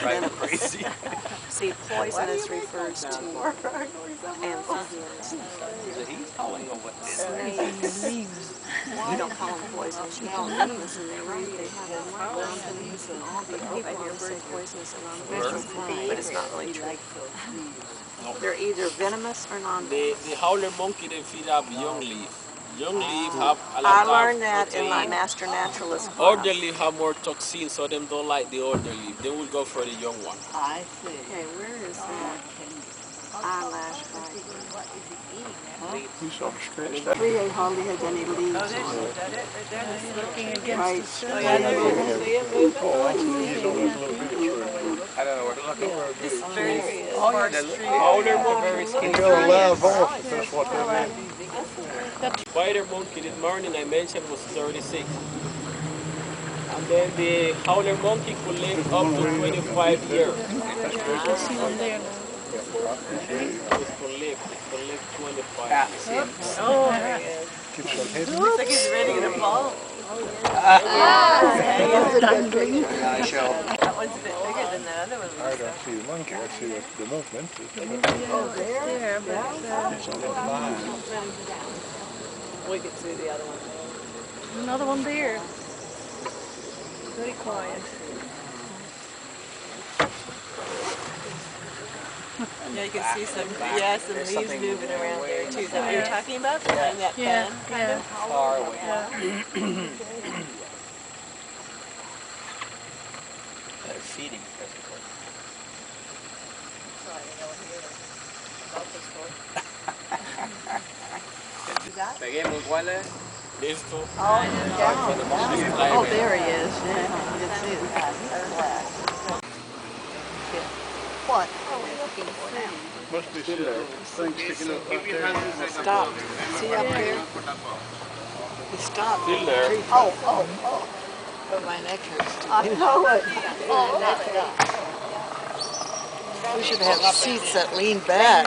they're venomous. See, poisonous refers to amphibians, snakes. You don't call them poisonous, you call them venomous, and they're right. They have non-venomous, and all these people want to say poisonous and non-venomous, but it's not really true. They're either venomous or non-venomous. The howler monkey, they feed up young leaf. Young leaf have a lot I of learned that protein. in my master naturalist class. Older leaf have more toxins, so them don't like the older leaf. They will go for the young one. I see. Okay, where is that eyelash fiber? You sort of stretched out. Tree hardly has any leaves on it. Looking against Right. the sun. Oh, I see these on those little bitty trees. I don't know where to look. Oh, yeah, the Howler monkey. You got a live off, if that's what that is. Spider monkey this morning I mentioned was 36. And then the howler monkey could live up to 25 years. I see one there now. It could live 25 years. Oh, there he is. Keep some head. Looks like he's ready to fall. Dangling. That one's a bit bigger than the other one. I don't see the monkey, I see the movement. There, but It's on that line. We can see the other one. another one there. Very quiet. Yeah, you can see some leaves moving around there too. Is that what you're talking about? Behind that Yeah, fan? yeah. Far away. They're feeding physically. Peguemos, ¿cuál es? Listo. Oh, there he is. Yeah, you can see it. What? Must be thing sticking up right there. Stop. See up there? He stopped. Still there. Oh. But my neck hurts. I know it. We should have seats that lean back.